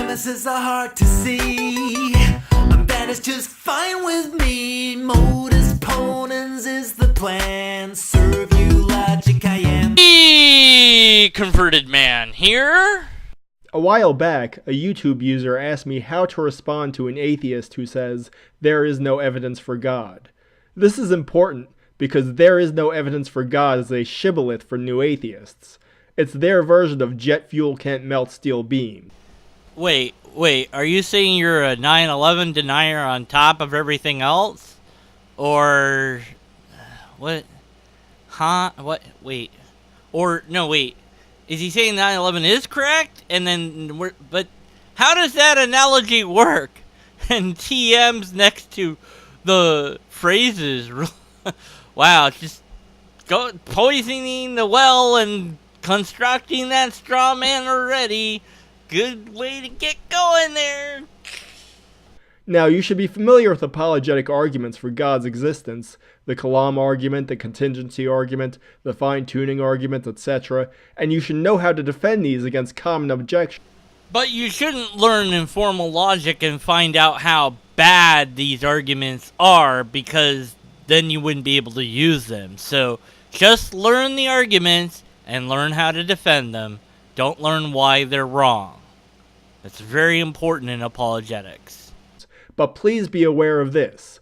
premises are hard to see, and that is just fine with me. Modus ponens is the plan. Serve you logic, I am. Converted man here. A while back, a YouTube user asked me how to respond to an atheist who says, there is no evidence for God. This is important because there is no evidence for God is a shibboleth for new atheists. It's their version of jet fuel can't melt steel beam. Wait, are you saying you're a 9/11 denier on top of everything else? Or what? Huh? What? Wait. Or no, wait. Is he saying 9/11 is correct? And then but how does that analogy work? And TM's next to the phrases. Wow, just go poisoning the well and constructing that straw man already. Good way to get going there. Now, you should be familiar with apologetic arguments for God's existence, the Kalam argument, the contingency argument, the fine-tuning argument, etc., and you should know how to defend these against common objections. But you shouldn't learn informal logic and find out how bad these arguments are, because then you wouldn't be able to use them. So just learn the arguments and learn how to defend them. Don't learn why they're wrong. That's very important in apologetics. But please be aware of this.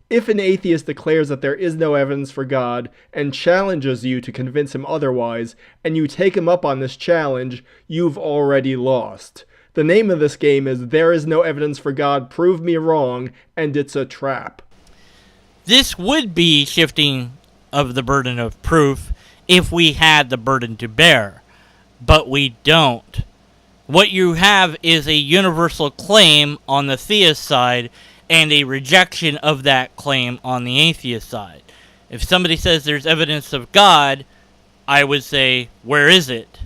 If an atheist declares that there is no evidence for God and challenges you to convince him otherwise, and you take him up on this challenge, you've already lost. The name of this game is There Is No Evidence for God, Prove Me Wrong, and it's a trap. This would be shifting of the burden of proof if we had the burden to bear, but we don't. What you have is a universal claim on the theist side and a rejection of that claim on the atheist side. If somebody says there's evidence of God, I would say, where is it?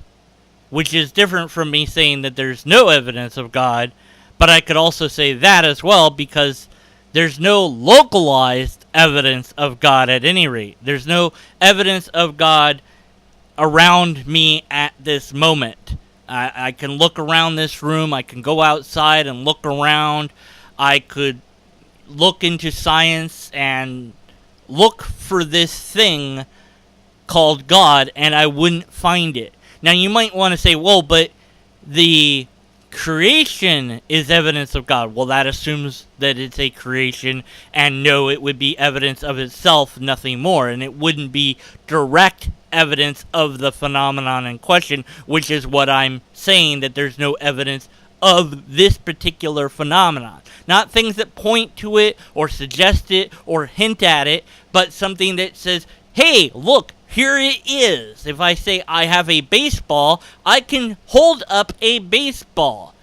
Which is different from me saying that there's no evidence of God, but I could also say that as well, because there's no localized evidence of God at any rate. There's no evidence of God around me at this moment. I can look around this room. I can go outside and look around. I could look into science and look for this thing called God, and I wouldn't find it. Now, you might want to say, well, but the creation is evidence of God. Well, that assumes that it's a creation, and no, it would be evidence of itself, nothing more, and it wouldn't be direct evidence of the phenomenon in question, which is what I'm saying, that there's no evidence of this particular phenomenon. Not things that point to it, or suggest it, or hint at it, but something that says, hey, look, here it is. If I say I have a baseball, I can hold up a baseball.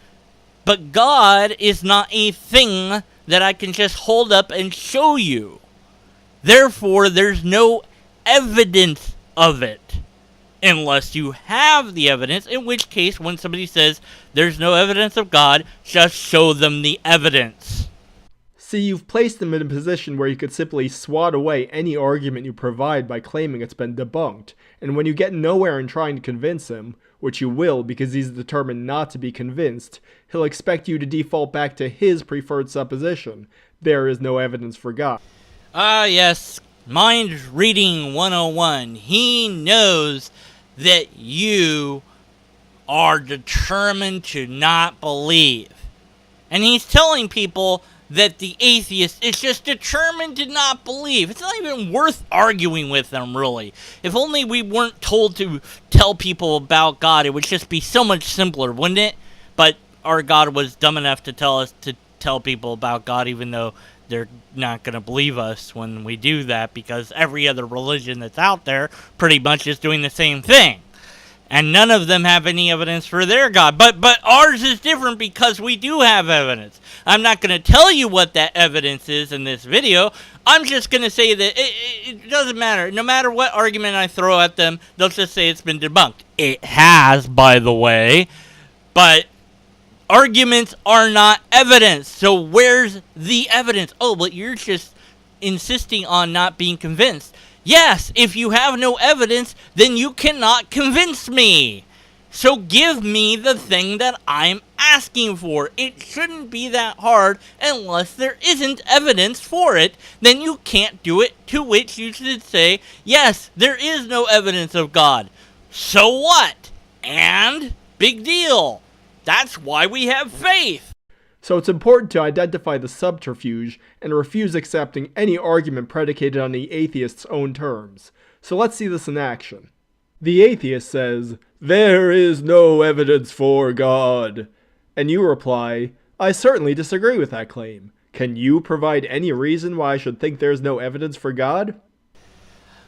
But God is not a thing that I can just hold up and show you. Therefore, there's no evidence of it. Unless you have the evidence, in which case, when somebody says there's no evidence of God, just show them the evidence. See, you've placed them in a position where you could simply swat away any argument you provide by claiming it's been debunked, and when you get nowhere in trying to convince him, which you will because he's determined not to be convinced, he'll expect you to default back to his preferred supposition. There is no evidence for God. Yes. Mind reading 101. He knows that you are determined to not believe. And he's telling people that the atheist is just determined to not believe. It's not even worth arguing with them, really. If only we weren't told to tell people about God, it would just be so much simpler, wouldn't it? But our God was dumb enough to tell us to tell people about God, even though they're not going to believe us when we do that, because every other religion that's out there pretty much is doing the same thing. And none of them have any evidence for their God. But ours is different because we do have evidence. I'm not going to tell you what that evidence is in this video. I'm just going to say that it doesn't matter. No matter what argument I throw at them, they'll just say it's been debunked. It has, by the way. But arguments are not evidence. So where's the evidence? Oh, but you're just insisting on not being convinced. Yes, if you have no evidence, then you cannot convince me. So give me the thing that I'm asking for. It shouldn't be that hard unless there isn't evidence for it. Then you can't do it, to which you should say, yes, there is no evidence of God. So what? And big deal. That's why we have faith. So it's important to identify the subterfuge and refuse accepting any argument predicated on the atheist's own terms. So let's see this in action. The atheist says, "There is no evidence for God." And you reply, "I certainly disagree with that claim. Can you provide any reason why I should think there is no evidence for God?"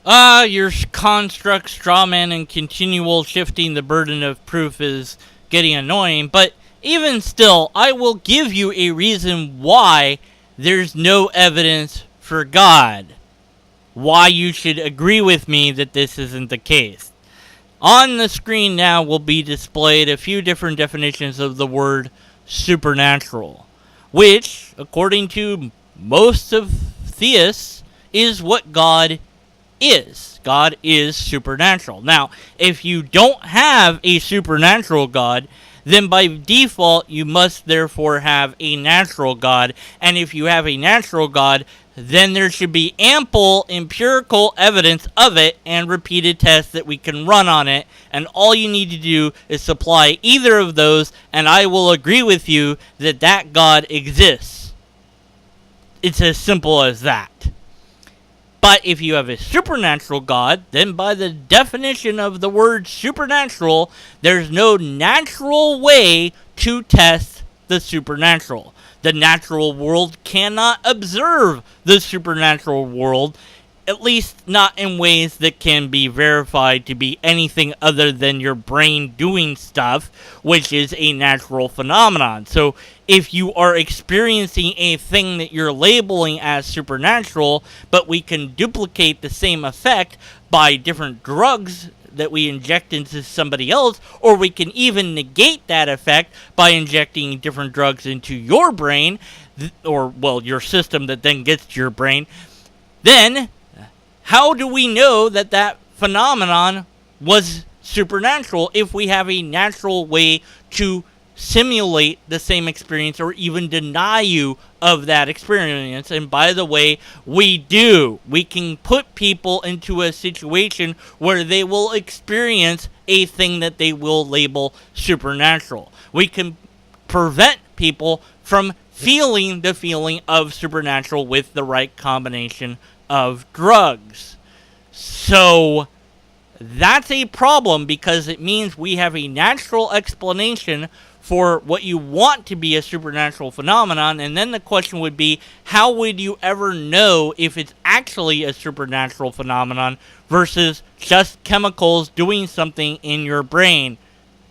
Your construct, strawman, and continual shifting the burden of proof is getting annoying, but even still, I will give you a reason why there's no evidence for God. Why you should agree with me that this isn't the case. On the screen now will be displayed a few different definitions of the word supernatural, which, according to most of theists, is what God is. God is supernatural. Now, if you don't have a supernatural God, then by default you must therefore have a natural God. And if you have a natural God, then there should be ample empirical evidence of it and repeated tests that we can run on it. And all you need to do is supply either of those, and I will agree with you that that God exists. It's as simple as that. But if you have a supernatural God, then by the definition of the word supernatural, there's no natural way to test the supernatural. The natural world cannot observe the supernatural world, at least not in ways that can be verified to be anything other than your brain doing stuff, which is a natural phenomenon. So if you are experiencing a thing that you're labeling as supernatural, but we can duplicate the same effect by different drugs that we inject into somebody else, or we can even negate that effect by injecting different drugs into your brain, or, well, your system that then gets to your brain, then how do we know that that phenomenon was supernatural if we have a natural way to simulate the same experience or even deny you of that experience? And by the way, we do. We can put people into a situation where they will experience a thing that they will label supernatural. We can prevent people from feeling the feeling of supernatural with the right combination of drugs. So that's a problem, because it means we have a natural explanation for what you want to be a supernatural phenomenon, and then the question would be, how would you ever know if it's actually a supernatural phenomenon versus just chemicals doing something in your brain?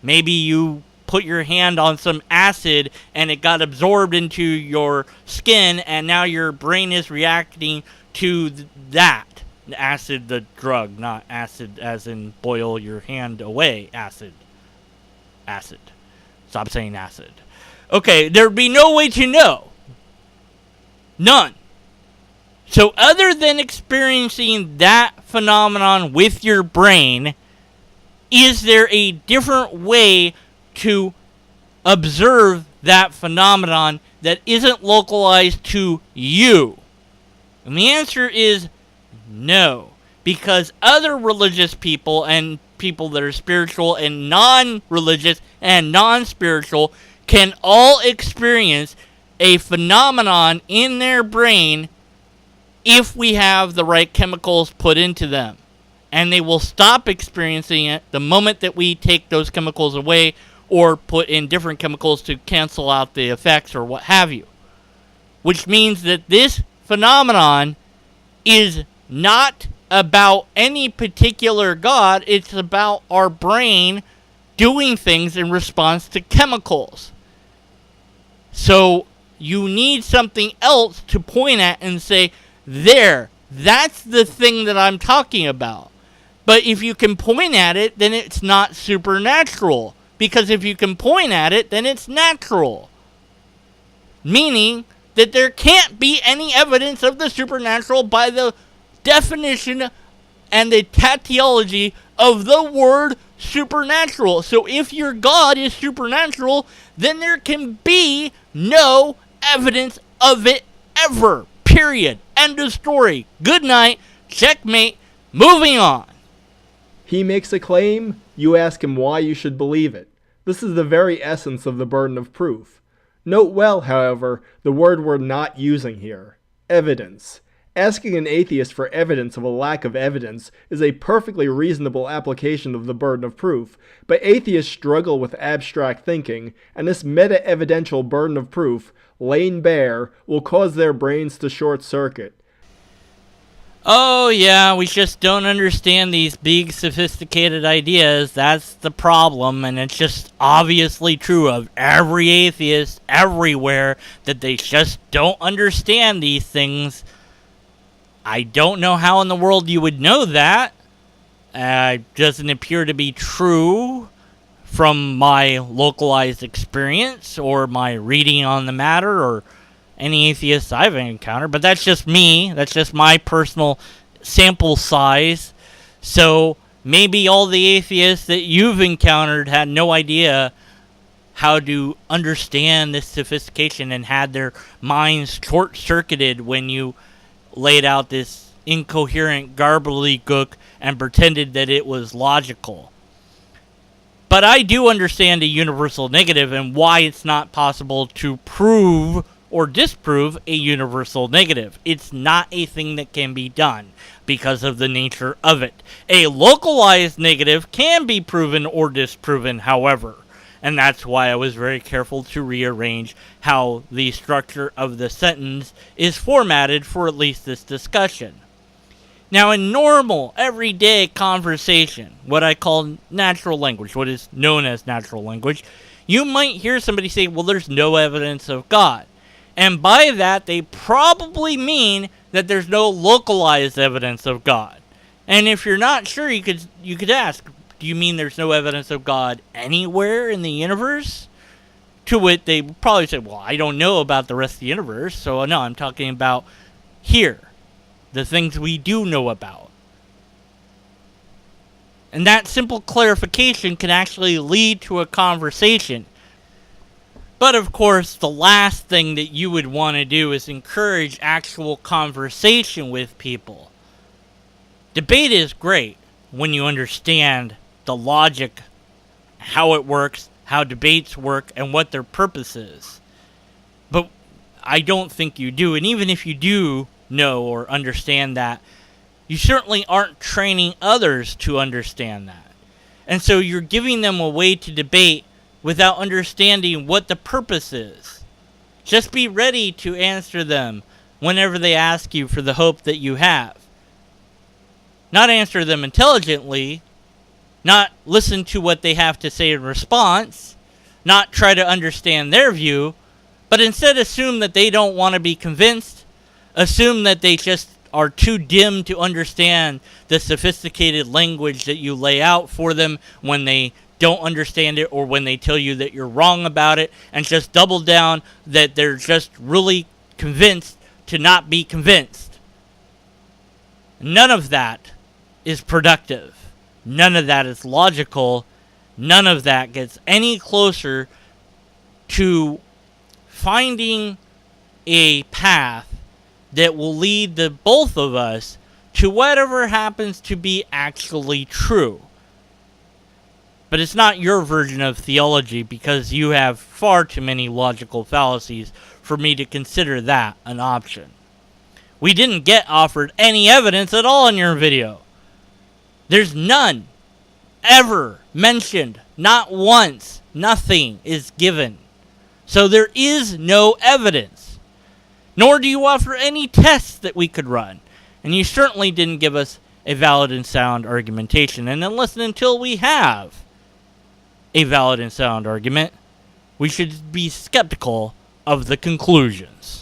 Maybe you put your hand on some acid and it got absorbed into your skin, and now your brain is reacting to that. Acid, the drug, not acid as in boil your hand away. Acid. Stop saying acid. Okay, there'd be no way to know. None. So other than experiencing that phenomenon with your brain, is there a different way to observe that phenomenon that isn't localized to you? And the answer is no. Because other religious people and people that are spiritual and non-religious and non-spiritual can all experience a phenomenon in their brain if we have the right chemicals put into them. And they will stop experiencing it the moment that we take those chemicals away or put in different chemicals to cancel out the effects or what have you. Which means that this phenomenon is not about any particular God. It's about our brain doing things in response to chemicals. So you need something else to point at and say, there, that's the thing that I'm talking about. But if you can point at it, then it's not supernatural. Because if you can point at it, then it's natural. Meaning that there can't be any evidence of the supernatural by the definition and the tautology of the word supernatural. So if your God is supernatural, then there can be no evidence of it ever. Period. End of story. Good night. Checkmate. Moving on. He makes a claim, you ask him why you should believe it. This is the very essence of the burden of proof. Note well, however, the word we're not using here. Evidence. Asking an atheist for evidence of a lack of evidence is a perfectly reasonable application of the burden of proof, but atheists struggle with abstract thinking, and this meta-evidential burden of proof, laid bare, will cause their brains to short-circuit. Oh yeah, we just don't understand these big sophisticated ideas. That's the problem, and it's just obviously true of every atheist everywhere that they just don't understand these things. I don't know how in the world you would know that. Doesn't appear to be true from my localized experience or my reading on the matter or any atheists I've encountered, but that's just me. That's just my personal sample size. So maybe all the atheists that you've encountered had no idea how to understand this sophistication and had their minds short-circuited when you laid out this incoherent gobbledygook and pretended that it was logical. But I do understand a universal negative and why it's not possible to prove or disprove a universal negative. It's not a thing that can be done because of the nature of it. A localized negative can be proven or disproven, however, and that's why I was very careful to rearrange how the structure of the sentence is formatted for at least this discussion. Now, in normal, everyday conversation, what I call natural language, what is known as natural language, you might hear somebody say, well, there's no evidence of God. And by that, they probably mean that there's no localized evidence of God. And if you're not sure, you could ask, do you mean there's no evidence of God anywhere in the universe? To which they probably say, well, I don't know about the rest of the universe, so no, I'm talking about here, the things we do know about. And that simple clarification can actually lead to a conversation. But of course, the last thing that you would want to do is encourage actual conversation with people. Debate is great when you understand the logic, how it works, how debates work, and what their purpose is. But I don't think you do, and even if you do know or understand that, you certainly aren't training others to understand that. And so you're giving them a way to debate without understanding what the purpose is. Just be ready to answer them whenever they ask you for the hope that you have. Not answer them intelligently, not listen to what they have to say in response, not try to understand their view, but instead assume that they don't want to be convinced, assume that they just are too dim to understand the sophisticated language that you lay out for them when they don't understand it or when they tell you that you're wrong about it, and just double down that they're just really convinced to not be convinced. None of that is productive. None of that is logical. None of that gets any closer to finding a path that will lead the both of us to whatever happens to be actually true. But it's not your version of theology because you have far too many logical fallacies for me to consider that an option. We didn't get offered any evidence at all in your video. There's none ever mentioned. Not once. Nothing is given. So there is no evidence. Nor do you offer any tests that we could run. And you certainly didn't give us a valid and sound argumentation. And unless and until we have a valid and sound argument, we should be skeptical of the conclusions.